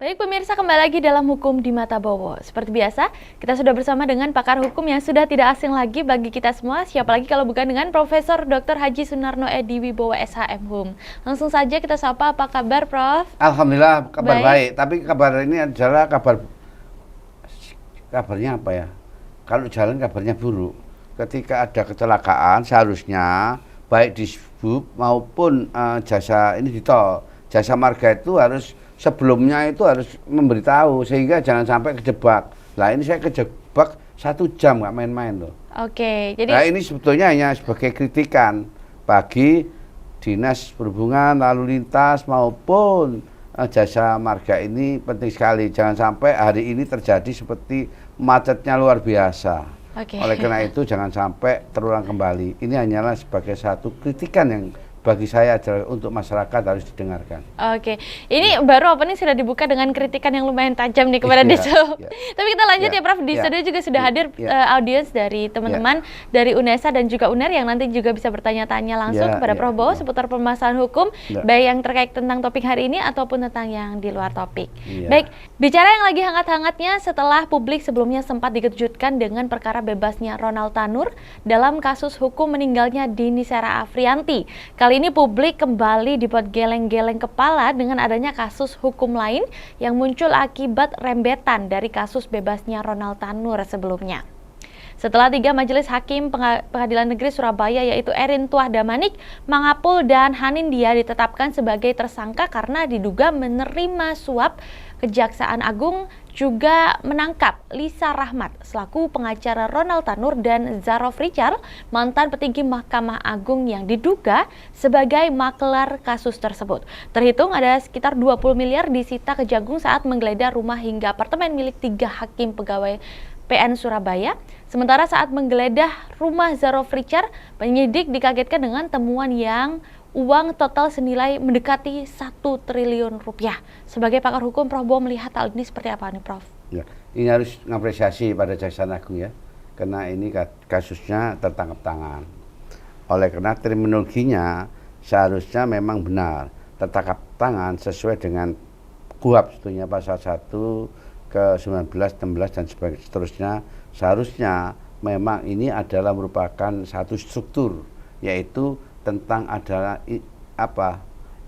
Baik pemirsa, kembali lagi dalam Hukum di Mata Bowo. Seperti biasa, kita sudah bersama dengan pakar hukum yang sudah tidak asing lagi bagi kita semua. Siapa lagi kalau bukan dengan Profesor Dr. Haji Sunarno Edi Wibowo SHM Hum. Langsung saja kita sapa, apa kabar Prof? Alhamdulillah kabar baik. Tapi kabar ini adalah kabarnya apa ya? Kalau jalan kabarnya buruk. Ketika ada kecelakaan seharusnya baik di sub maupun jasa ini di tol, jasa marga itu harus sebelumnya itu harus memberitahu sehingga jangan sampai kejebak. Nah ini saya kejebak 1 jam nggak main-main loh. Oke, jadi nah ini sebetulnya hanya sebagai kritikan bagi dinas perhubungan lalu lintas maupun jasa marga. Ini penting sekali, jangan sampai hari ini terjadi seperti macetnya luar biasa. Oleh karena itu jangan sampai terulang kembali. Ini hanyalah sebagai satu kritikan yang bagi saya adalah untuk masyarakat harus didengarkan. Oke, ini baru opening sudah dibuka dengan kritikan yang lumayan tajam nih kepada Disub. Tapi kita lanjut ya Prof, di studio juga sudah hadir audiens dari teman-teman dari UNESA dan juga UNER yang nanti juga bisa bertanya-tanya langsung kepada Prof Bowo seputar permasalahan hukum, baik yang terkait tentang topik hari ini ataupun tentang yang di luar topik. Baik, bicara yang lagi hangat-hangatnya setelah publik sebelumnya sempat dikejutkan dengan perkara bebasnya Ronald Tanur dalam kasus hukum meninggalnya Dini Sera Afrianti. Kali ini publik kembali dibuat geleng-geleng kepala dengan adanya kasus hukum lain yang muncul akibat rembetan dari kasus bebasnya Ronald Tanur sebelumnya. Setelah 3 majelis hakim Pengadilan Negeri Surabaya yaitu Erin Tuah Damanik, Mangapul, dan Hanindia ditetapkan sebagai tersangka karena diduga menerima suap, Kejaksaan Agung juga menangkap Lisa Rahmat selaku pengacara Ronald Tanur dan Zarof Richard, mantan petinggi Mahkamah Agung yang diduga sebagai maklar kasus tersebut. Terhitung ada sekitar 20 miliar disita Kejagung saat menggeledah rumah hingga apartemen milik 3 hakim pegawai PN Surabaya. Sementara saat menggeledah rumah Zarof Richard, penyidik dikagetkan dengan temuan yang uang total senilai mendekati 1 triliun rupiah. Sebagai pakar hukum, Prof Bowo melihat hal ini seperti apa nih Prof? Ya, ini harus mengapresiasi pada Kejaksaan Agung ya, karena ini kasusnya tertangkap tangan. Oleh karena terminologinya seharusnya memang benar, tertangkap tangan sesuai dengan KUHP sebetulnya pasal 1 ke 19, 16 dan seterusnya. Seharusnya memang ini adalah merupakan satu struktur, yaitu tentang adalah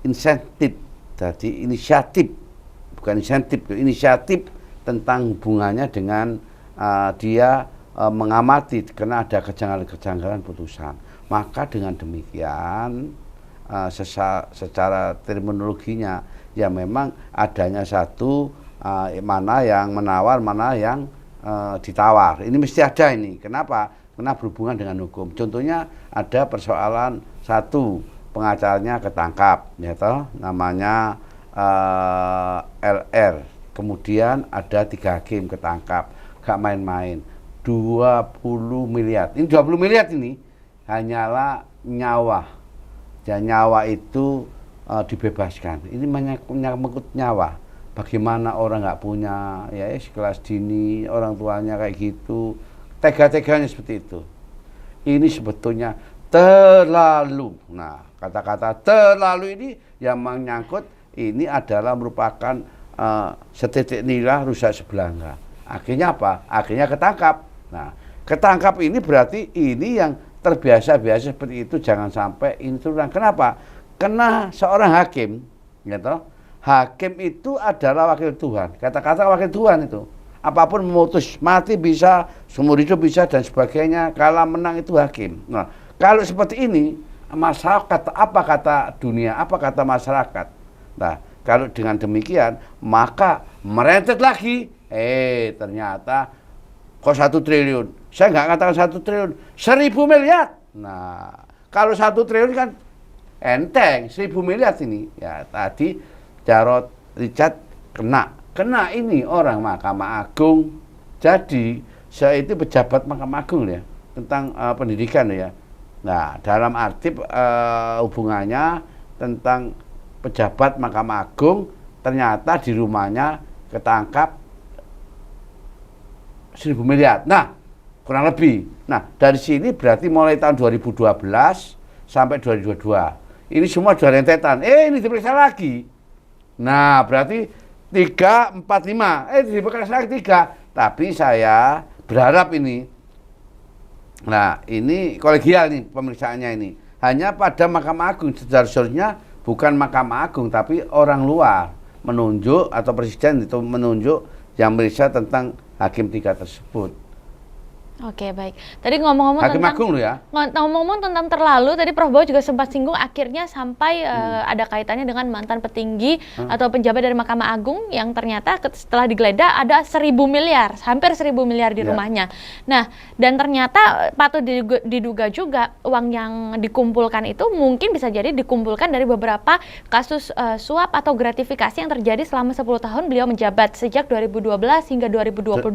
insentif, jadi inisiatif, bukan insentif, inisiatif tentang hubungannya dengan dia mengamati karena ada kejanggalan-kejanggalan putusan. Maka dengan demikian secara terminologinya ya memang adanya satu mana yang menawar, mana yang ditawar. Ini mesti ada ini. Kenapa? Karena berhubungan dengan hukum. Contohnya ada persoalan satu, pengacaranya ketangkap, ya toh, namanya LR. Kemudian ada 3 hakim ketangkap, gak main-main, 20 miliar. Ini 20 miliar ini hanyalah nyawa. Dan nyawa itu dibebaskan. Ini menyangkut nyawa. Bagaimana orang nggak punya ya kelas dini, orang tuanya kayak gitu, tega-teganya seperti itu. Ini sebetulnya terlalu. Nah, kata-kata terlalu ini yang menyangkut ini adalah merupakan setitik nilai rusak sebelanga. Akhirnya apa? Akhirnya ketangkap. Nah, ketangkap ini berarti ini yang terbiasa-biasa seperti itu, jangan sampai ini terulang. Kenapa? Karena seorang hakim, gitu, hakim itu adalah wakil Tuhan. Kata-kata wakil Tuhan itu. Apapun memutus, mati bisa, seumur hidup bisa, dan sebagainya. Kalah menang itu hakim. Nah, kalau seperti ini, masyarakat, apa kata dunia, apa kata masyarakat? Nah, kalau dengan demikian, maka merentet lagi. Ternyata kok 1 triliun. Saya nggak katakan 1 triliun, 1000 miliar. Nah, kalau 1 triliun kan enteng, 1000 miliar ini. Ya, tadi Jarod Richard kena ini orang Mahkamah Agung. Jadi saya itu pejabat Mahkamah Agung ya, tentang pendidikan ya. Nah, dalam arti hubungannya tentang pejabat Mahkamah Agung, ternyata di rumahnya ketangkap 1000 miliar. Nah, kurang lebih. Nah, dari sini berarti mulai tahun 2012 sampai 2022. Ini semua sudah rentetan. Ini diperiksa lagi. Nah, berarti 3, 4, 5. Diberikan saya 3. Tapi saya berharap ini, nah ini kolegial nih pemeriksaannya ini. Hanya pada Mahkamah Agung, seharusnya bukan Mahkamah Agung, tapi orang luar menunjuk atau presiden itu menunjuk yang meriksa tentang hakim 3 tersebut. Oke, baik. Tadi ngomong-ngomong Hakim tentang Agung ya. ngomong-ngomong tentang terlalu, tadi Prof Bowo juga sempat singgung akhirnya sampai ada kaitannya dengan mantan petinggi atau pejabat dari Mahkamah Agung yang ternyata setelah digeledah ada 1.000 miliar, hampir 1.000 miliar di rumahnya. Nah, dan ternyata patut diduga juga uang yang dikumpulkan itu mungkin bisa jadi dikumpulkan dari beberapa kasus suap atau gratifikasi yang terjadi selama 10 tahun beliau menjabat sejak 2012 hingga 2022.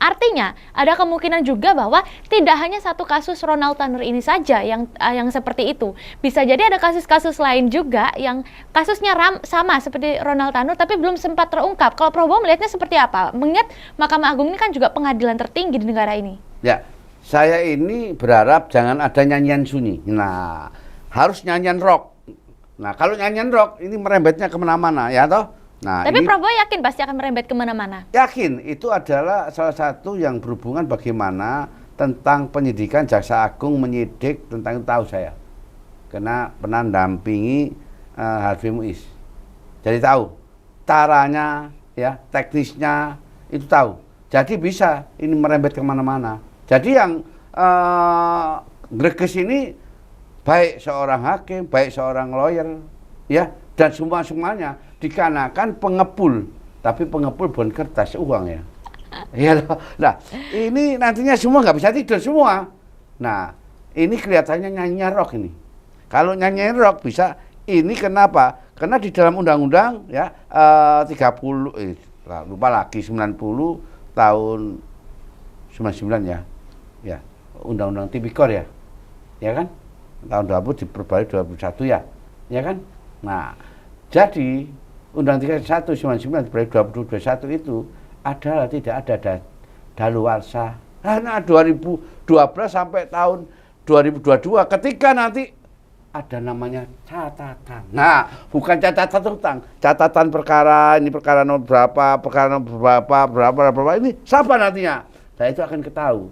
Artinya, ada kemungkinan juga bahwa tidak hanya satu kasus Ronald Tanur ini saja yang seperti itu. Bisa jadi ada kasus-kasus lain juga yang kasusnya sama seperti Ronald Tanur tapi belum sempat terungkap. Kalau Prof Bowo melihatnya seperti apa? Mengingat Mahkamah Agung ini kan juga pengadilan tertinggi di negara ini. Ya, saya ini berharap jangan ada nyanyian sunyi. Nah, harus nyanyian rock. Nah, kalau nyanyian rock ini merembetnya kemana-mana, ya toh? Nah, tapi Prof Bowo yakin pasti akan merembet kemana-mana? Yakin, itu adalah salah satu yang berhubungan bagaimana tentang penyidikan Jaksa Agung menyidik tentang itu tahu saya. Karena pernah dampingi Harvey Muiz. Jadi tahu caranya, ya teknisnya itu tahu. Jadi bisa ini merembet kemana-mana. Jadi yang greges ini baik seorang hakim, baik seorang lawyer, ya dan semuanya dikarenakan pengepul, tapi pengepul bukan kertas uang ya. Iya loh. Nah, ini nantinya semua nggak bisa tidur semua. Nah, ini kelihatannya nyanyinya rock ini. Kalau nyanyinya rock bisa, ini kenapa? Karena di dalam undang-undang ya 30 lupa lagi 90 tahun 99 ya. Ya, undang-undang tipikor ya. Ya kan? Tahun 2000 diperbarui 2001 ya. Ya kan? Nah, jadi Undang-Undang 31 99 2021 itu adalah tidak ada daluarsa. Nah, 2012 sampai tahun 2022 ketika nanti ada namanya catatan. Nah, bukan catatan utang, catatan perkara ini perkara nomor berapa ini siapa nantinya? Nah, itu akan ketahui.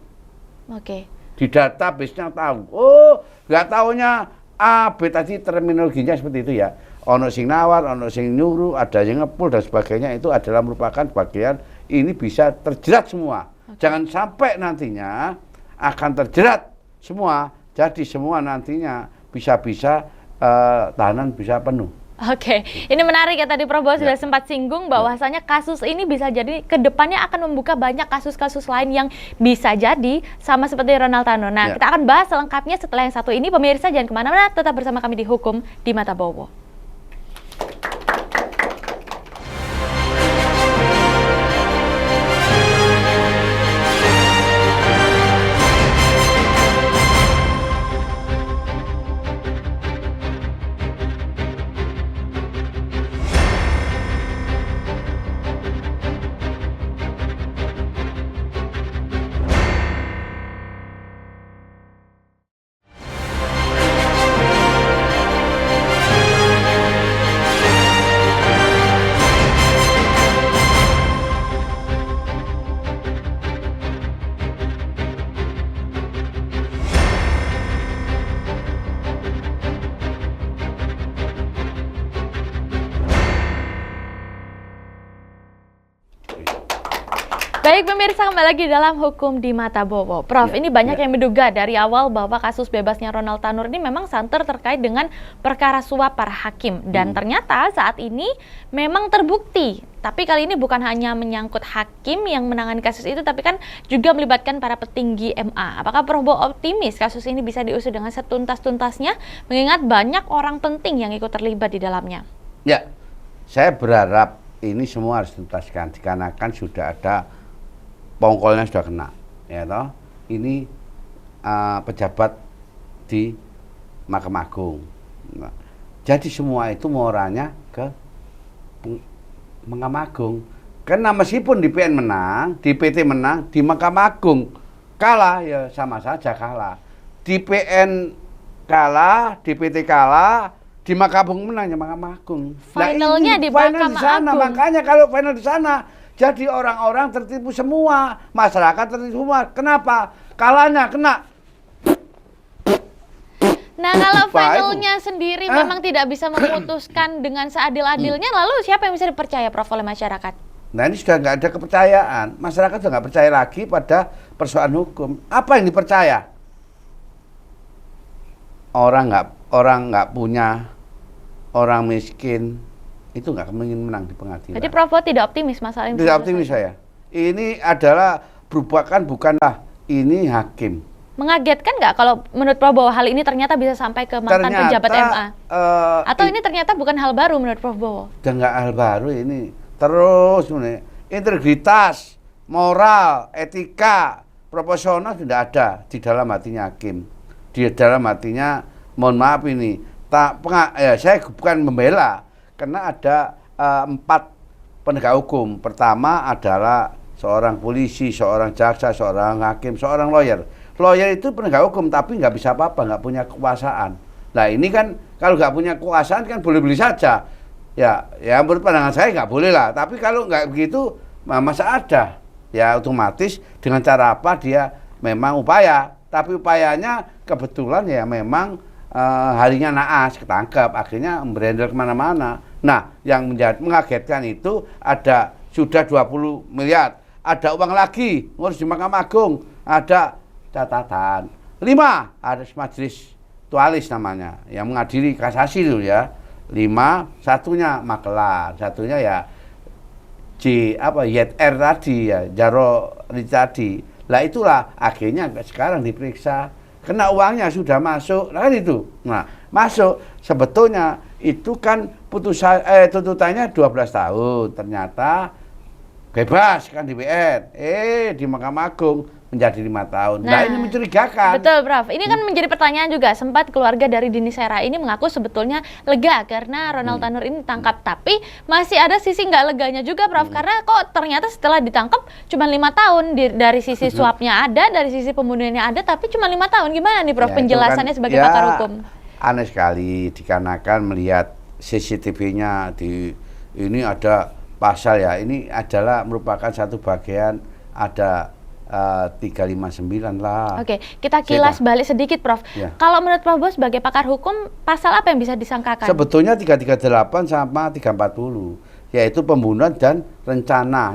Oke. Di database-nya tahu. Oh, nggak taunya A, B tadi terminologinya seperti itu ya. Ono sing nawar, ono sing nyuruh, ada yang ngepul dan sebagainya, itu adalah merupakan bagian ini bisa terjerat semua. Jangan sampai nantinya akan terjerat semua. Jadi semua nantinya bisa-bisa tahanan bisa penuh. Oke, ini menarik ya tadi Prof Bowo sudah sempat singgung bahwasanya kasus ini bisa jadi kedepannya akan membuka banyak kasus-kasus lain yang bisa jadi sama seperti Ronald Tanur. Nah, kita akan bahas selengkapnya setelah yang satu ini. Pemirsa jangan kemana-mana, tetap bersama kami di Hukum di Mata Bowo. Baik pemirsa, kembali lagi dalam Hukum di Mata Bowo. Prof, ini banyak yang menduga dari awal bahwa kasus bebasnya Ronald Tanur ini memang santer terkait dengan perkara suap para hakim. Dan ternyata saat ini memang terbukti. Tapi kali ini bukan hanya menyangkut hakim yang menangani kasus itu, tapi kan juga melibatkan para petinggi MA. Apakah Prof Bowo optimis kasus ini bisa diusut dengan setuntas-tuntasnya, mengingat banyak orang penting yang ikut terlibat di dalamnya? Ya, saya berharap ini semua harus dituntaskan, dikarenakan sudah ada pongkolnya sudah kena, ya toh. Ini pejabat di Mahkamah Agung. Nah, jadi semua itu moralnya ke Mahkamah Agung. Karena meskipun di PN menang, di PT menang, di Mahkamah Agung kalah, ya sama saja kalah. Di PN kalah, di PT kalah, Di Mahkamah Agung menangnya Mahkamah Agung. Finalnya di final Mahkamah di sana. Agung. Makanya kalau final di sana, jadi orang-orang tertipu semua, masyarakat tertipu semua. Kenapa? Kalahnya kena. Nah, kalau finalnya sendiri memang tidak bisa memutuskan dengan seadil-adilnya, lalu siapa yang bisa dipercaya, Prof, oleh masyarakat? Nah, ini sudah nggak ada kepercayaan. Masyarakat sudah nggak percaya lagi pada persoalan hukum. Apa yang dipercaya? Orang nggak punya, orang miskin itu nggak mungkin menang di pengadilan. Jadi Prof tidak optimis masalah ini? Tidak optimis saya. Ini adalah bukanlah ini hakim. Mengagetkan nggak kalau menurut Prof bahwa hal ini ternyata bisa sampai ke mantan pejabat MA? Atau ini ternyata bukan hal baru menurut Prof Bowo? Dan nggak hal baru ini. Terus integritas, moral, etika, proporsional tidak ada di dalam hatinya hakim. Di dalam hatinya, mohon maaf ini, saya bukan membela, karena ada 4 penegak hukum. Pertama adalah seorang polisi, seorang jaksa, seorang hakim, seorang lawyer. Lawyer itu penegak hukum tapi nggak bisa apa-apa, nggak punya kekuasaan. Nah ini kan kalau nggak punya kekuasaan kan boleh-boleh saja. Ya menurut pandangan saya nggak boleh lah. Tapi kalau nggak begitu, masa ada? Ya otomatis dengan cara apa dia memang upaya. Tapi upayanya kebetulan ya memang harinya naas, ketangkap, akhirnya berendel kemana-mana. Nah, yang mengagetkan itu sudah 20 miliar, ada uang lagi, ngurus di Mahkamah Agung, ada catatan. 5, ada majelis tualis namanya, yang mengadili kasasi itu ya. 5, satunya makelar, satunya ya YR tadi ya, Jaro tadi. Lah itulah akhirnya sekarang diperiksa. Kena uangnya sudah masuk, nah kan itu. Nah, masuk sebetulnya itu kan tuntutannya 12 tahun, ternyata bebas kan di PN. Di Mahkamah Agung menjadi 5 tahun. Nah, ini mencurigakan. Betul, Prof. Ini kan menjadi pertanyaan juga. Sempat keluarga dari Dini Sera ini mengaku sebetulnya lega karena Ronald Tanur ini ditangkap. Tapi masih ada sisi nggak leganya juga, Prof. Karena kok ternyata setelah ditangkap cuma 5 tahun. Dari sisi suapnya ada, dari sisi pembunuhannya ada, tapi cuma 5 tahun. Gimana nih, Prof, penjelasannya kan, sebagai pakar hukum? Aneh sekali dikarenakan melihat CCTV-nya ini ada pasal ya. Ini adalah merupakan satu bagian ada 359 lah. Oke, kita kilas balik sedikit, Prof. Ya. Kalau menurut Prof Bowo sebagai pakar hukum, pasal apa yang bisa disangkakan? Sebetulnya 338 sama 340, yaitu pembunuhan dan rencana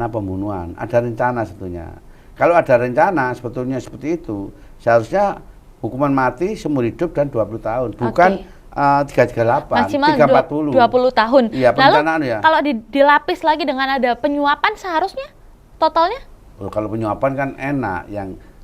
pembunuhan. Ada rencana sebetulnya. Kalau ada rencana sebetulnya seperti itu, seharusnya hukuman mati seumur hidup dan 20 tahun, bukan 338, maksimal 340. 20 tahun. Iya, perencanaan. Lalu ya. Kalau dilapis lagi dengan ada penyuapan, seharusnya totalnya? Kalau penyuapan kan enak,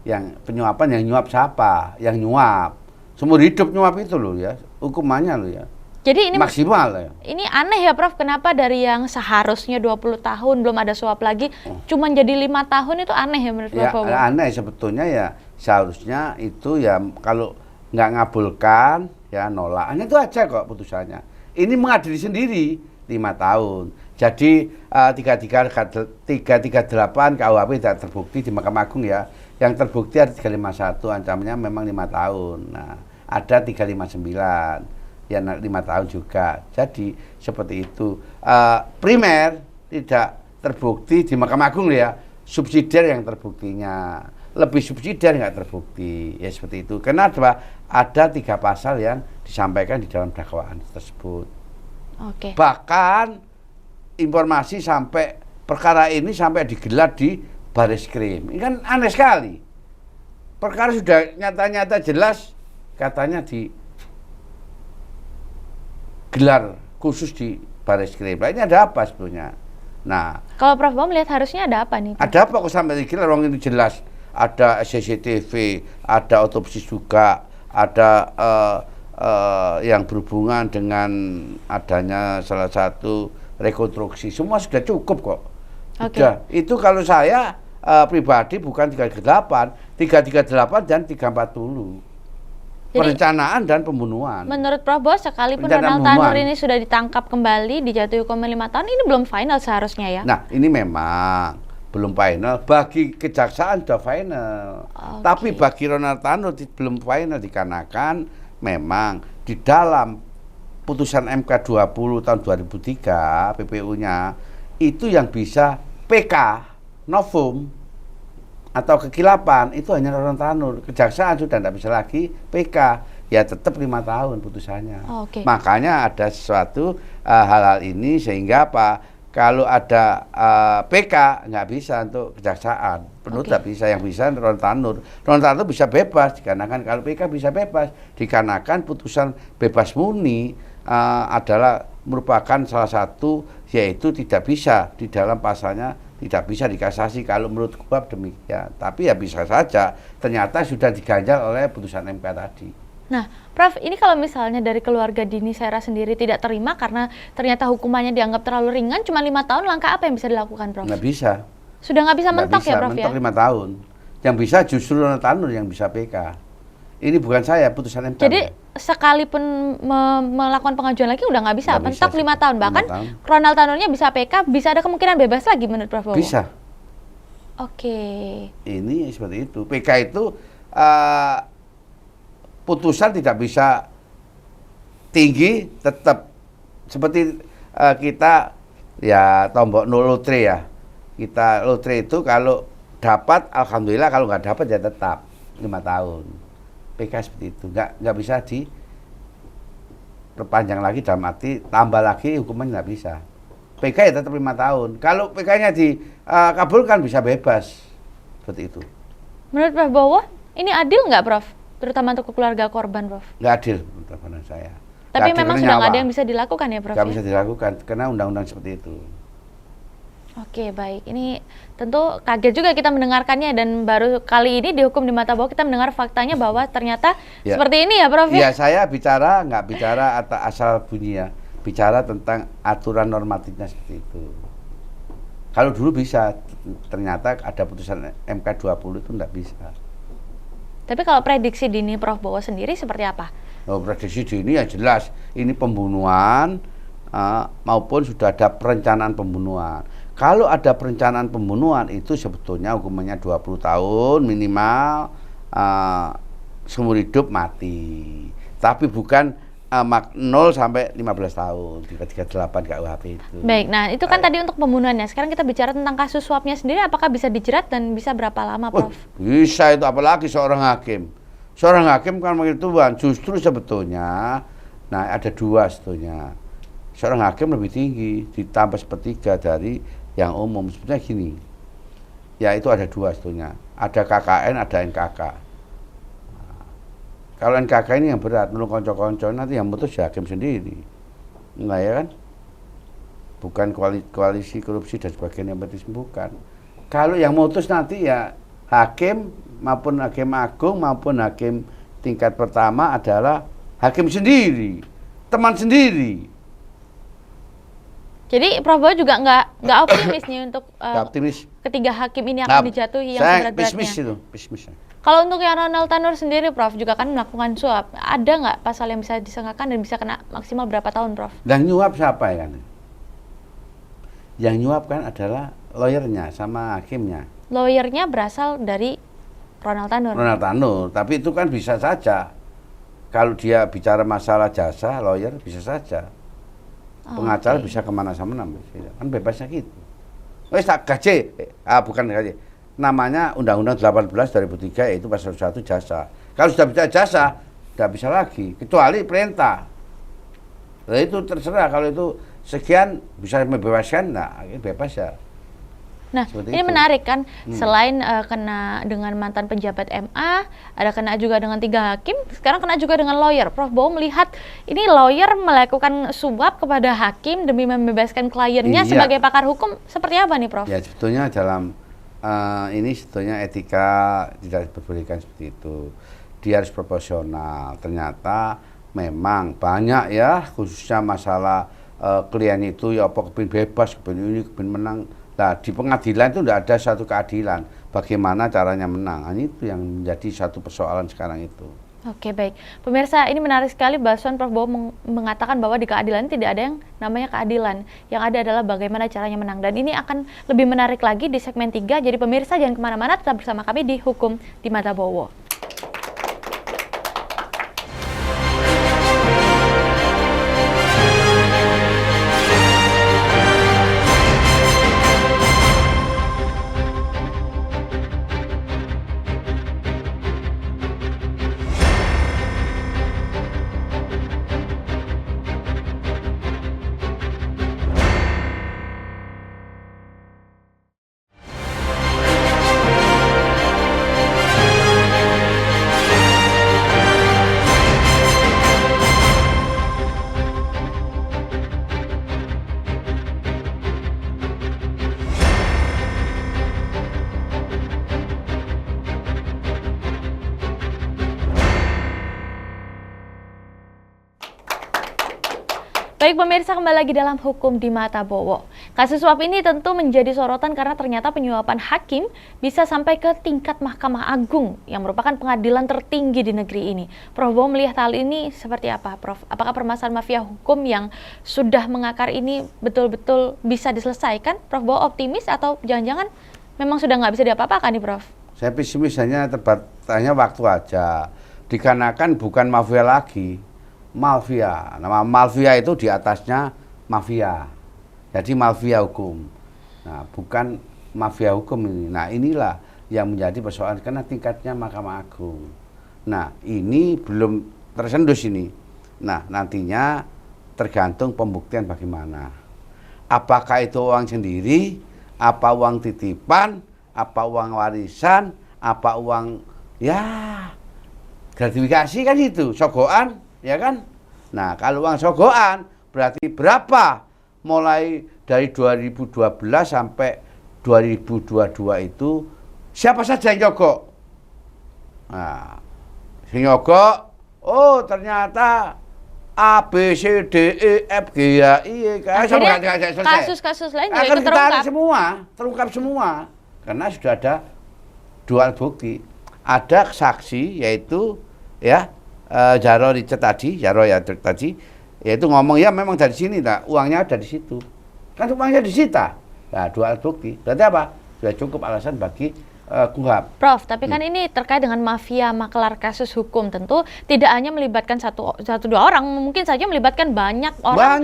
yang penyuapan yang nyuap siapa? Yang nyuap. Seumur hidup nyuap itu loh ya, hukumannya loh ya. Jadi ini maksimal ya. Ini aneh ya, Prof, kenapa dari yang seharusnya 20 tahun belum ada suap lagi, cuma jadi 5 tahun, itu aneh ya menurut Prof? Ya, aneh sebetulnya ya, seharusnya itu ya kalau nggak ngabulkan ya nolak. Hanya itu aja kok putusannya. Ini mengadili sendiri 5 tahun. Jadi 338 KUHP tidak terbukti di Mahkamah Agung ya. Yang terbukti ada 351, ancamannya memang 5 tahun. Nah, ada 359, ya 5 tahun juga. Jadi seperti itu. Primer tidak terbukti di Mahkamah Agung ya. Subsidiar yang terbuktinya. Lebih subsidiar nggak terbukti. Ya seperti itu. Karena ada 3 pasal yang disampaikan di dalam dakwaan tersebut. Oke. Bahkan informasi sampai perkara ini sampai digelar di Bareskrim. Ini kan aneh sekali. Perkara sudah nyata-nyata jelas, katanya digelar khusus di Bareskrim. Nah, ini ada apa sebetulnya? Nah, kalau Prof Bowo melihat harusnya ada apa nih? Ada apa kok sampai digelar? Orang ini jelas ada CCTV, ada otopsi juga, ada yang berhubungan dengan adanya salah satu rekonstruksi, semua sudah cukup kok. Sudah. Itu kalau saya pribadi bukan 338, 338 dan 340. Jadi, perencanaan dan pembunuhan. Menurut Prof Bowo, sekalipun Ronald Tanur ini sudah ditangkap kembali, dijatuhi hukuman 5 tahun, ini belum final seharusnya ya? Nah, ini memang belum final. Bagi kejaksaan sudah final. Tapi bagi Ronald Tanur belum final dikarenakan memang di dalam putusan MK 20 tahun 2003 PPU-nya itu yang bisa PK, novum atau kekilapan itu hanya Rorontanur. Kejaksaan sudah tidak bisa lagi PK, ya tetap 5 tahun putusannya. Makanya ada sesuatu hal-hal ini sehingga apa? Kalau ada PK nggak bisa untuk kejaksaan, penuntut nggak bisa, yang bisa Rorontanur. Rorontanur bisa bebas dikarenakan kalau PK bisa bebas dikarenakan putusan bebas murni adalah merupakan salah satu, yaitu tidak bisa di dalam pasalnya tidak bisa dikasasi kalau menurut KUHP demikian. Tapi ya bisa saja ternyata sudah diganjal oleh putusan MK tadi. Nah, Prof, ini kalau misalnya dari keluarga Dini Sera sendiri tidak terima karena ternyata hukumannya dianggap terlalu ringan, cuma 5 tahun, langkah apa yang bisa dilakukan, Prof? Nggak bisa. Sudah nggak bisa mentok ya, Prof? Mentok 5 tahun. Yang bisa justru Rorontanur yang bisa PK. Ini bukan saya, putusan MK. Jadi sekalipun melakukan pengajuan lagi udah nggak bisa, mentok 5 tahun. Bahkan Rorontanurnya bisa PK, bisa ada kemungkinan bebas lagi menurut Prof? Bisa. Ini seperti itu. PK itu putusan tidak bisa tinggi, tetap seperti kita ya tombok no lotre ya. Kita lotre itu kalau dapat alhamdulillah, kalau nggak dapat ya tetap 5 tahun. PK seperti itu, nggak bisa diperpanjang lagi dalam arti tambah lagi hukumannya nggak bisa. PK ya tetap 5 tahun. Kalau PK-nya dikabulkan bisa bebas seperti itu. Menurut Prof Bowo, ini adil nggak, Prof? Terutama untuk keluarga korban, Prof? Nggak adil menurut pandangan saya. Tapi memang sudah nggak ada yang bisa dilakukan ya, Prof? Nggak bisa dilakukan karena undang-undang seperti itu. Oke, baik. Ini tentu kaget juga kita mendengarkannya dan baru kali ini dihukum di mata bawah kita mendengar faktanya bahwa ternyata seperti ini ya, Prof? Iya, saya bicara nggak bicara asal bunyi ya, bicara tentang aturan normatifnya seperti itu. Kalau dulu bisa, ternyata ada putusan MK 20 itu nggak bisa. Tapi kalau prediksi dini Prof Bowo sendiri seperti apa? Prediksi dini ya jelas, ini pembunuhan maupun sudah ada perencanaan pembunuhan. Kalau ada perencanaan pembunuhan itu sebetulnya hukumannya 20 tahun minimal, seumur hidup mati. Tapi bukan 0 sampai 15 tahun, 338 KUHP itu. Baik, nah itu kan tadi untuk pembunuhannya. Sekarang kita bicara tentang kasus suapnya sendiri, apakah bisa dijerat dan bisa berapa lama, Prof? Bisa itu, apalagi seorang hakim. Seorang hakim kan menjadi Tuhan, justru sebetulnya, nah ada 2 sebetulnya. Seorang hakim lebih tinggi, ditambah 1/3 dari yang umum. Sebetulnya gini, ya itu ada 2 sebetulnya. Ada KKN, ada NKK. Kalau NKK ini yang berat, menurut konco-konco, nanti yang mutus ya hakim sendiri. Enggak ya kan? Bukan koalisi korupsi dan sebagainya, bukan. Kalau yang mutus nanti ya hakim maupun hakim agung maupun hakim tingkat pertama adalah hakim sendiri, teman sendiri. Jadi Prof Bowo juga nggak optimis nih untuk ketiga hakim ini akan dijatuhi yang seberat-beratnya. Pesimis. Kalau untuk yang Rorontanur sendiri, Prof, juga kan melakukan suap. Ada nggak pasal yang bisa disangkakan dan bisa kena maksimal berapa tahun, Prof? Yang nyuap siapa ya kan? Yang nyuap kan adalah lawyernya sama hakimnya. Lawyernya berasal dari Rorontanur. Rorontanur, tapi itu kan bisa saja. Kalau dia bicara masalah jasa, lawyer bisa saja. Pengacara bisa kemana sama kan bebasnya gitu. Wes tak gaji, bukan gaji. Namanya Undang-Undang 18 2003 yaitu pasal 1 jasa. Kalau sudah bicara jasa, tidak bisa lagi kecuali perintah. Nah, itu terserah, kalau itu sekian bisa membebaskan, nah bebas ya. Nah, seperti ini itu menarik kan, selain kena dengan mantan pejabat MA, ada kena juga dengan 3 hakim, sekarang kena juga dengan lawyer. Prof Bowo melihat ini lawyer melakukan suap kepada hakim demi membebaskan kliennya sebagai pakar hukum, seperti apa nih, Prof? Ya, sebetulnya dalam ini sebetulnya etika tidak diperbolehkan seperti itu. Dia harus proporsional. Ternyata memang banyak ya, khususnya masalah klien itu ya apa kepin bebas, kepin ini, kepin menang. Nah, di pengadilan itu tidak ada satu keadilan. Bagaimana caranya menang? Nah, itu yang menjadi satu persoalan sekarang itu. Oke, baik. Pemirsa, ini menarik sekali bahasan Prof Bowo mengatakan bahwa di keadilan tidak ada yang namanya keadilan. Yang ada adalah bagaimana caranya menang. Dan ini akan lebih menarik lagi di segmen 3. Jadi pemirsa jangan kemana-mana, tetap bersama kami di Hukum di Mata Bowo. Baik pemirsa, kembali lagi dalam Hukum di Mata Bowo. Kasus suap ini tentu menjadi sorotan karena ternyata penyuapan hakim bisa sampai ke tingkat Mahkamah Agung yang merupakan pengadilan tertinggi di negeri ini. Prof Bowo melihat hal ini seperti apa, Prof? Apakah permasalahan mafia hukum yang sudah mengakar ini betul-betul bisa diselesaikan? Prof Bowo optimis atau jangan-jangan memang sudah nggak bisa diapa-apakan nih, Prof? Saya pesimis, hanya terbatasnya waktu aja. Dikarenakan bukan mafia lagi, Malvia. Nama Malvia itu di atasnya mafia. Jadi mafia hukum. Nah, bukan mafia hukum ini. Nah, inilah yang menjadi persoalan karena tingkatnya Mahkamah Agung. Nah, ini belum tersendus ini. Nah, nantinya tergantung pembuktian bagaimana. Apakah itu uang sendiri, apa uang titipan, apa uang warisan, apa uang ya gratifikasi kan itu, sogokan. Ya kan? Nah, kalau uang sogokan berarti berapa? Mulai dari 2012 sampai 2022 itu siapa saja yang nyogok? Nah, yang nyogok, oh ternyata A, B, C, D, E, F, G, H, I, K. Kasus-kasus lain juga akan ikut terungkap. Terungkap semua. Karena sudah ada dua bukti. Ada saksi yaitu ya Jaro Richard tadi, yaitu ngomong ya memang dari sini, tak uangnya ada di situ, kan uangnya disita. Nah, dua alat bukti, berarti apa? Sudah cukup alasan bagi KUHP. Prof, tapi kan ini terkait dengan mafia maklar kasus hukum, tentu tidak hanya melibatkan satu dua orang, mungkin saja melibatkan banyak orang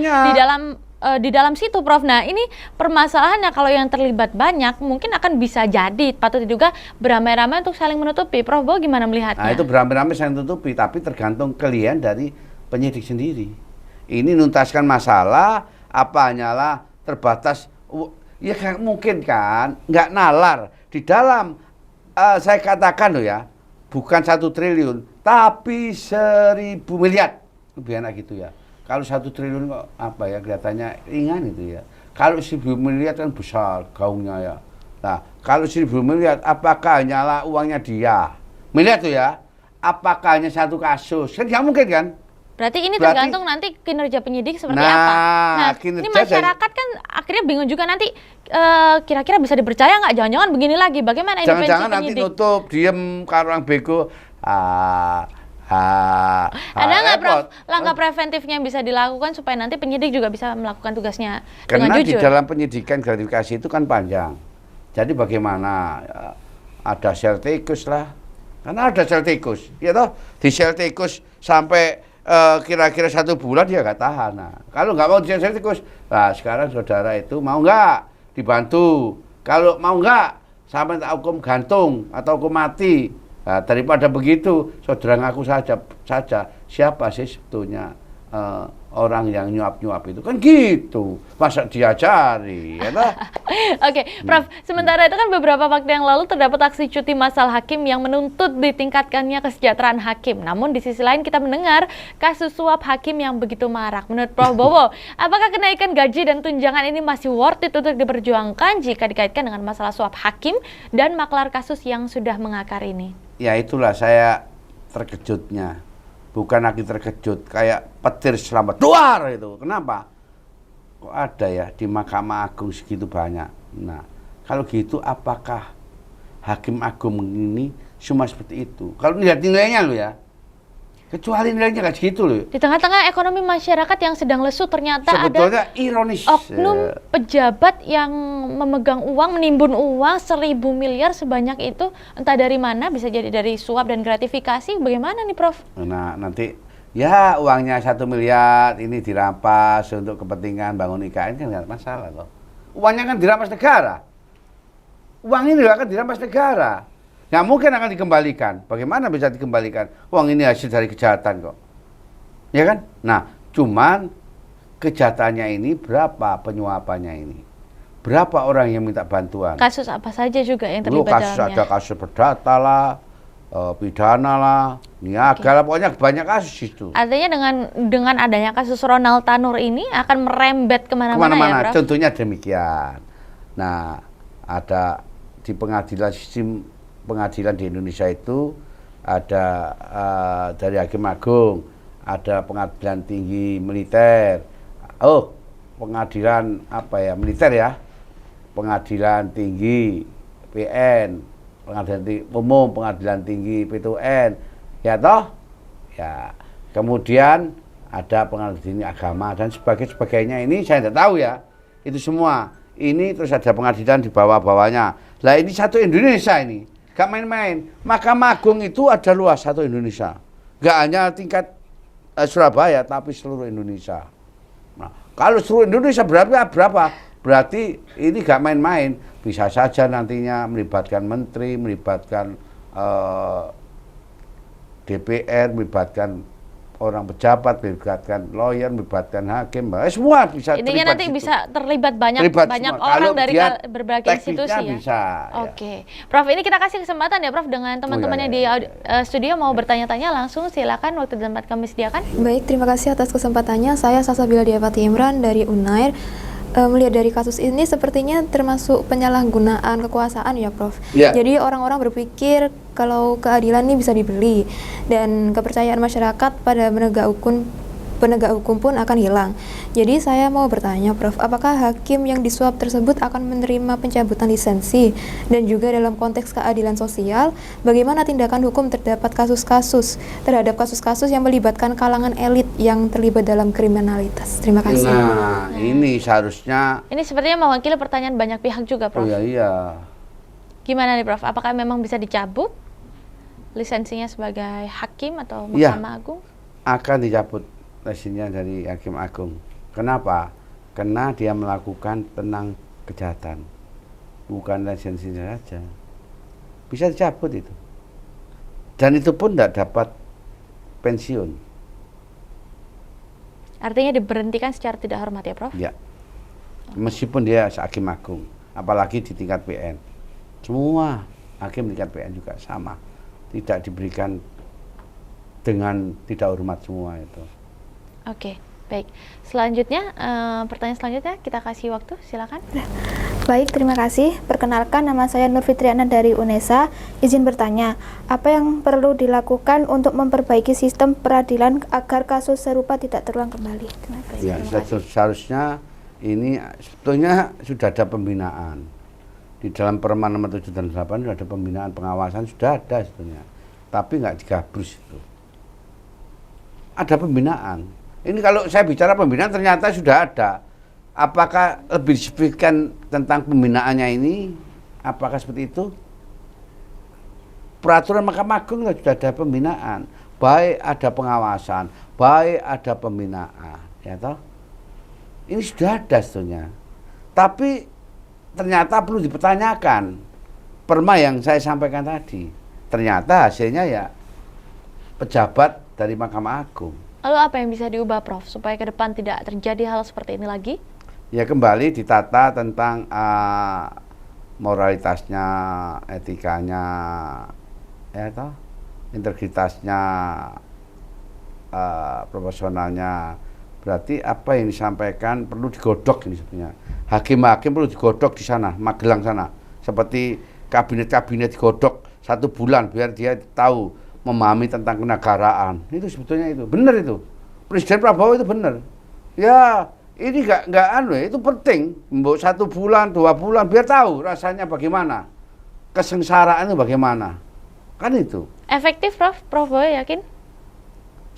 di dalam situ, Prof. Nah, ini permasalahannya kalau yang terlibat banyak, mungkin akan bisa jadi patut diduga beramai-ramai untuk saling menutupi. Prof, Bowo gimana melihatnya? Nah, itu beramai-ramai saling menutupi, tapi tergantung klien dari penyidik sendiri. Ini nuntaskan masalah, apa hanyalah terbatas, ya mungkin kan, nggak nalar. Di dalam, saya katakan loh ya, bukan 1 triliun, tapi 1.000 miliar. Lebih enak gitu ya. Kalau 1 triliun kok apa ya, kelihatannya ringan itu ya. Kalau 1.000 miliar kan besar gaungnya ya. Nah, kalau 1.000 miliar apakah hanyalah uangnya dia? Miliar tuh ya. Apakah hanya satu kasus? Kan nggak mungkin kan? Berarti ini tergantung nanti kinerja penyidik seperti apa. Nah, ini masyarakat kan akhirnya bingung juga nanti kira-kira bisa dipercaya nggak? Jangan-jangan begini lagi. Bagaimana independensi penyidik? Jangan-jangan nanti nutup, diem, kalau orang bego. Ada nggak, Prof, langkah preventifnya yang bisa dilakukan supaya nanti penyidik juga bisa melakukan tugasnya dengan jujur? Karena di dalam penyidikan gratifikasi itu kan panjang. Jadi bagaimana ada sel tikus lah, karena ada sel tikus, ya toh, di sel tikus sampai kira-kira 1 bulan dia nggak tahan. Nah, kalau nggak mau di sel tikus, nah sekarang saudara itu mau nggak dibantu? Kalau mau nggak sampai hukum gantung atau hukum mati? Nah, daripada begitu, saudara ngaku saja siapa sih sebetulnya orang yang nyuap-nyuap itu, kan gitu. Masa diajari, ya toh? Oke, Prof, sementara itu kan beberapa waktu yang lalu terdapat aksi cuti massal hakim yang menuntut ditingkatkannya kesejahteraan hakim. Namun di sisi lain kita mendengar kasus suap hakim yang begitu marak. Menurut Prof Bowo, apakah kenaikan gaji dan tunjangan ini masih worth it untuk diperjuangkan jika dikaitkan dengan masalah suap hakim dan maklar kasus yang sudah mengakar ini? Ya itulah saya terkejutnya. Bukan lagi terkejut, kayak petir selamat duar itu. Kenapa? Kok ada ya di Mahkamah Agung segitu banyak. Nah, kalau gitu apakah Hakim Agung ini cuma seperti itu? Kalau lihat nilainya lo ya, kecuali nilainya nggak segitu loh. Di tengah-tengah ekonomi masyarakat yang sedang lesu, ternyata sebetulnya ada ironis oknum pejabat yang memegang uang, menimbun uang 1.000 miliar sebanyak itu, entah dari mana, bisa jadi dari suap dan gratifikasi. Bagaimana nih, Prof? Nah, nanti ya uangnya 1 miliar ini dirampas untuk kepentingan bangun IKN kan nggak masalah loh. Uangnya kan dirampas negara. Uang ini akan dirampas negara. Nggak mungkin akan dikembalikan. Bagaimana bisa dikembalikan? Uang ini hasil dari kejahatan kok. Ya kan? Nah, cuman kejahatannya ini berapa penyuapannya ini? Berapa orang yang minta bantuan? Kasus apa saja juga yang terlibat dalamnya? Ada kasus perdata lah, pidana lah, niaga lah, pokoknya banyak kasus itu. Artinya dengan adanya kasus Ronald Tanur ini akan merembet kemana-mana ya, Prof? Contohnya demikian. Nah, ada di pengadilan, sistem pengadilan di Indonesia itu ada dari Hakim Agung, ada pengadilan tinggi militer, pengadilan apa ya, militer ya, pengadilan tinggi PN, pengadilan tinggi umum, pengadilan tinggi PT UN, ya toh, ya kemudian ada pengadilan tinggi agama dan sebagainya. Ini saya tidak tahu ya, itu semua. Ini terus ada pengadilan di bawah-bawahnya. Lah ini satu Indonesia ini, gak main-main. Mahkamah Agung itu ada luas satu Indonesia, gak hanya tingkat Surabaya, tapi seluruh Indonesia. Nah, kalau seluruh Indonesia berapa? Berarti ini gak main-main. Bisa saja nantinya melibatkan menteri, melibatkan DPR, melibatkan orang pejabat, melibatkan lawyer, melibatkan hakim, semua bisa. Intinya nanti bisa terlibat banyak orang dari berbagai institusi ya. Bisa. Oke. Prof, ini kita kasih kesempatan ya Prof dengan teman-temannya di studio mau bertanya-tanya langsung, silakan, waktu dan tempat kami sediakan. Baik, terima kasih atas kesempatannya. Saya Salsabila Diapati Imran dari Unair. Melihat dari kasus ini sepertinya termasuk penyalahgunaan kekuasaan ya Prof. Ya. Jadi orang-orang berpikir kalau keadilan ini bisa dibeli dan kepercayaan masyarakat pada penegak hukum pun akan hilang. Jadi saya mau bertanya Prof, apakah hakim yang disuap tersebut akan menerima pencabutan lisensi? Dan juga dalam konteks keadilan sosial, bagaimana tindakan hukum terhadap kasus-kasus yang melibatkan kalangan elit yang terlibat dalam kriminalitas? Terima kasih. Nah, ini seharusnya. Ini sepertinya mewakili pertanyaan banyak pihak juga Prof. Oh iya. Gimana nih Prof, apakah memang bisa dicabut lisensinya sebagai hakim atau Mahkamah Agung? Akan dicabut lisensinya dari Hakim Agung. Kenapa? Karena dia melakukan tentang kejahatan, bukan lisensinya saja. Bisa dicabut itu. Dan itu pun tidak dapat pensiun. Artinya diberhentikan secara tidak hormat ya Prof? Ya. Meskipun dia Hakim Agung, apalagi di tingkat PN. Semua hakim tingkat PN juga sama. Tidak diberikan dengan tidak hormat semua itu. Oke, baik. Selanjutnya, pertanyaan selanjutnya kita kasih waktu, silakan. Baik, terima kasih. Perkenalkan, nama saya Nur Fitriana dari UNESA. Izin bertanya, apa yang perlu dilakukan untuk memperbaiki sistem peradilan agar kasus serupa tidak terulang kembali? Terima kasih. Ya, seharusnya ini sebetulnya sudah ada pembinaan. Di dalam Permen nomor 7 dan 8 sudah ada pembinaan pengawasan, sudah ada sebetulnya. Tapi nggak digabrus itu. Ada pembinaan. Ini kalau saya bicara pembinaan ternyata sudah ada. Apakah lebih signifikan tentang pembinaannya ini? Apakah seperti itu? Peraturan Mahkamah Agung sudah ada pembinaan. Baik ada pengawasan, baik ada pembinaan. Ya toh? Ini sudah ada sebetulnya. Tapi ternyata perlu dipertanyakan. Perma yang saya sampaikan tadi. Ternyata hasilnya ya pejabat dari Mahkamah Agung. Lalu apa yang bisa diubah Prof supaya ke depan tidak terjadi hal seperti ini lagi? Ya kembali ditata tentang moralitasnya, etikanya, ya toh, integritasnya, profesionalnya. Berarti apa yang disampaikan perlu digodok ini sebenarnya. Hakim-hakim perlu digodok di sana, Magelang sana. Seperti kabinet-kabinet digodok 1 bulan biar dia tahu memahami tentang kenegaraan. Itu sebetulnya itu benar itu. Presiden Prabowo itu benar. Ya ini nggak itu penting. Mbok 1 bulan 2 bulan biar tahu rasanya bagaimana, kesengsaraan itu bagaimana. Kan itu. Efektif Prof? Prof Boy yakin?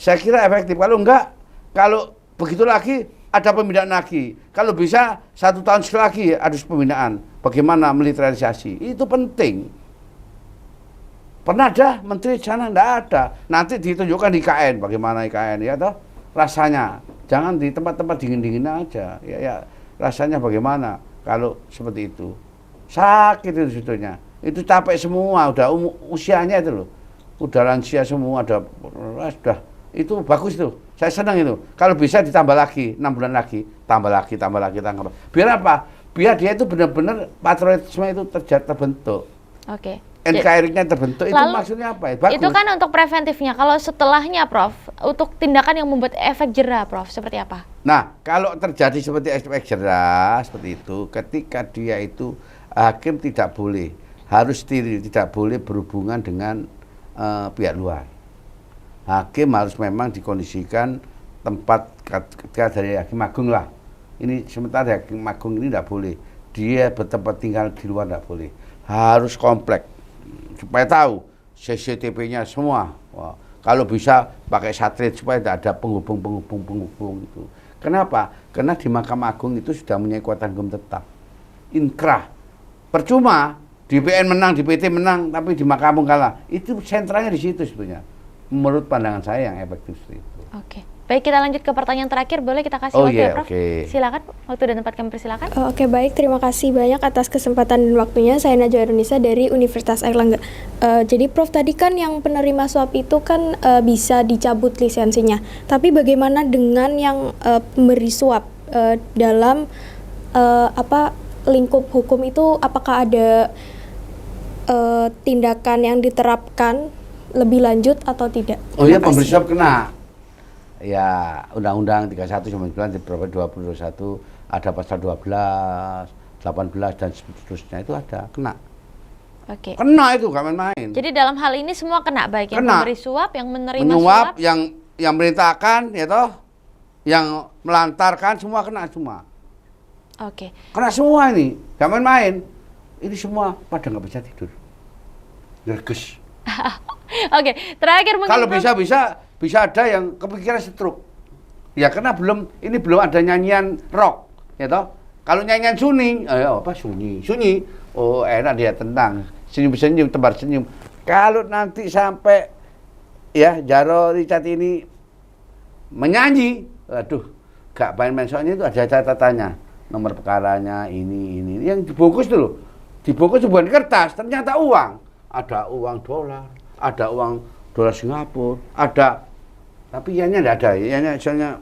Saya kira efektif. Kalau enggak, kalau begitu lagi ada pembinaan lagi. Kalau bisa 1 tahun sekali lagi ada pembinaan. Bagaimana militerisasi? Itu penting. Pernah ada menteri di sana? Enggak ada. Nanti ditunjukkan di IKN, bagaimana IKN ya toh rasanya. Jangan di tempat-tempat dingin-dingin aja. Ya rasanya bagaimana kalau seperti itu. Sakit itu sebetulnya. Itu capek semua, udah usianya itu loh. Udah lansia semua, sudah. Itu bagus tuh. Saya senang itu. Kalau bisa ditambah lagi, 6 bulan lagi, tambah lagi. Biar apa? Biar dia itu benar-benar patriotisme itu terbentuk. Oke. NKRI-nya terbentuk. Itu maksudnya apa ya? Bagus. Itu kan untuk preventifnya. Kalau setelahnya Prof, untuk tindakan yang membuat efek jera Prof, seperti apa? Nah, kalau terjadi seperti efek jera seperti itu, ketika dia itu hakim tidak boleh, harus steril, tidak boleh berhubungan dengan pihak luar. Hakim harus memang dikondisikan tempat ketika dari Hakim Agung lah. Ini sementara Hakim Agung ini tidak boleh. Dia bertempat tinggal di luar tidak boleh. Harus komplek supaya tahu CCTV-nya semua. Wah, kalau bisa pakai satelit supaya tidak ada penghubung itu. Kenapa? Karena di Mahkamah Agung itu sudah punya kekuatan hukum tetap. Inkrah. Percuma di PN menang, di PT menang, tapi di Mahkamah Agung kalah. Itu sentralnya di situ sebetulnya. Menurut pandangan saya yang efektif seperti itu. Oke. Baik, kita lanjut ke pertanyaan terakhir. Boleh kita kasih waktu ya, Prof? Silakan, waktu dan tempat kami persilakan. Oke, baik. Terima kasih banyak atas kesempatan dan waktunya. Saya Najwa Irunisa dari Universitas Airlangga. Jadi, Prof, tadi kan yang penerima suap itu kan bisa dicabut lisensinya. Tapi bagaimana dengan yang pemberi suap dalam lingkup hukum itu? Apakah ada tindakan yang diterapkan lebih lanjut atau tidak? Oh iya, pemberi suap kena. Ya, Undang-Undang 31/19 di beberapa 2021 ada pasal 12, 18 dan seterusnya itu ada, kena. Oke. Kena itu, gak main-main. Jadi dalam hal ini semua kena, baik yang Kena. memberi suap, yang menerima Menyuap, suap, yang merintahkan, ya toh, yang melantarkan, semua kena semua. Oke. Kena semua ini, gak main-main. Ini semua pada nggak bisa tidur. Nerges. Oke, terakhir mungkin Kalau Prof. bisa ada yang kepikiran stroke. Ya karena belum ada nyanyian rock, ya toh. Kalau nyanyian sunyi, sunyi. Oh, enak dia tentang senyum-senyum, tebar senyum. Kalau nanti sampai ya Jaro Richard ini menyanyi, aduh, gak main-main, soalnya itu ada catatannya, nomor perkaranya ini yang dibungkus dulu. Dibungkus bukan kertas, ternyata uang. Ada uang dolar, ada uang dolar Singapura, ada. Tapi ianya enggak ada, ianya soalnya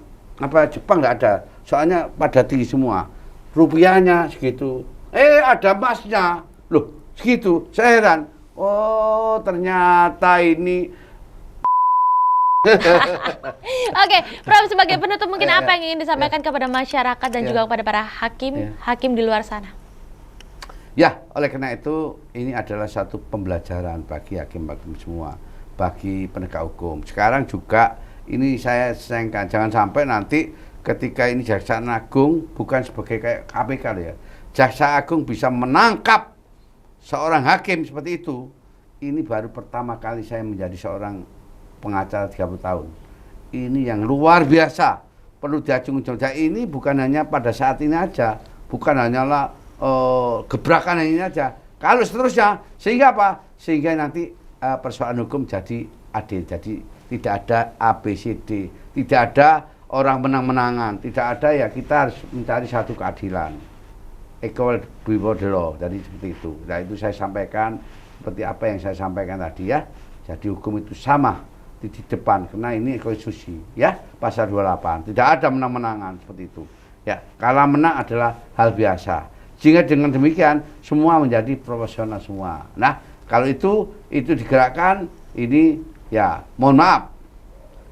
Jepang enggak ada. Soalnya pada tinggi semua. Rupiahnya segitu. Ada emasnya. Loh, segitu. Saya heran. Oh, ternyata ini Oke, Prof, sebagai penutup mungkin apa yang ingin disampaikan kepada masyarakat dan juga kepada para hakim di luar sana? Ya, oleh karena itu ini adalah satu pembelajaran bagi hakim-hakim semua, bagi penegak hukum. Sekarang juga ini saya sayangkan, jangan sampai nanti ketika ini Jaksa Agung bukan sebagai kayak KPK ya. Jaksa Agung bisa menangkap seorang hakim seperti itu. Ini baru pertama kali saya menjadi seorang pengacara 30 tahun. Ini yang luar biasa. Perlu diacung-acung. Ini bukan hanya pada saat ini aja, bukan hanyalah gebrakan ini aja. Kalau seterusnya, sehingga apa? Sehingga nanti persoalan hukum jadi adil, jadi tidak ada ABCD, tidak ada orang menang-menangan, tidak ada, ya kita harus mencari satu keadilan. Equal before the law, jadi seperti itu. Nah itu saya sampaikan seperti apa yang saya sampaikan tadi ya. Jadi hukum itu sama di depan, karena ini konstitusi ya, pasal 28. Tidak ada menang-menangan seperti itu. Ya, kalah menang adalah hal biasa. Sehingga dengan demikian semua menjadi profesional semua. Nah, kalau itu digerakkan, ini ya mohon maaf.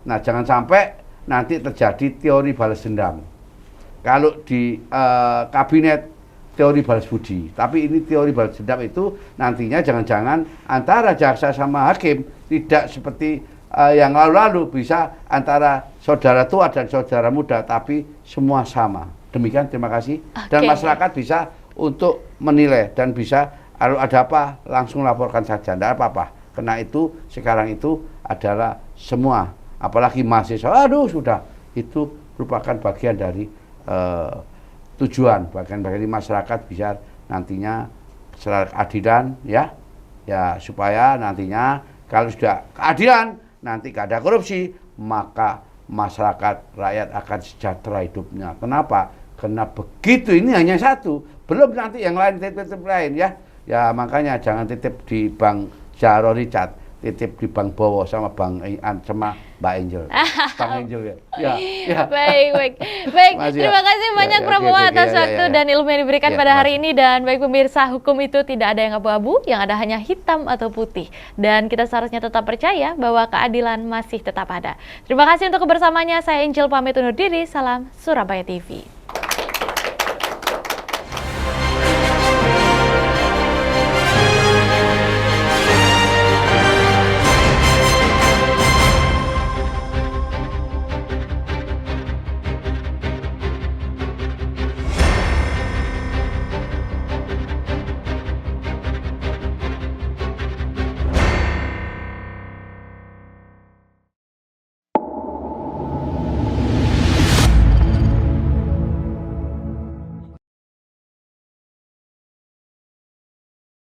Nah, jangan sampai nanti terjadi teori balas dendam. Kalau di kabinet teori balas budi, tapi ini teori balas dendam itu nantinya jangan-jangan antara jaksa sama hakim tidak seperti yang lalu-lalu, bisa antara saudara tua dan saudara muda, tapi semua sama. Demikian, terima kasih. Dan masyarakat bisa untuk menilai dan bisa kalau ada apa langsung laporkan saja, tidak apa-apa. Karena itu sekarang itu adalah semua, apalagi mahasiswa, sudah itu merupakan bagian dari tujuan, bagian dari masyarakat bisa nantinya secara keadilan ya supaya nantinya kalau sudah keadilan nanti gak ada korupsi, maka masyarakat rakyat akan sejahtera hidupnya. Kenapa? Karena begitu, ini hanya satu, belum nanti yang lain titip lain ya. Ya makanya jangan titip di Bank Jaro Richard, titip di Bank Bowo sama Bank sama Mbak Angel. Bank Angel ya. Baik. Terima kasih banyak Prof atas waktu dan ilmu yang diberikan pada hari ini. Dan baik pemirsa, hukum itu tidak ada yang abu-abu, yang ada hanya hitam atau putih. Dan kita seharusnya tetap percaya bahwa keadilan masih tetap ada. Terima kasih untuk kebersamaannya. Saya Angel pamit undur diri. Salam Surabaya TV.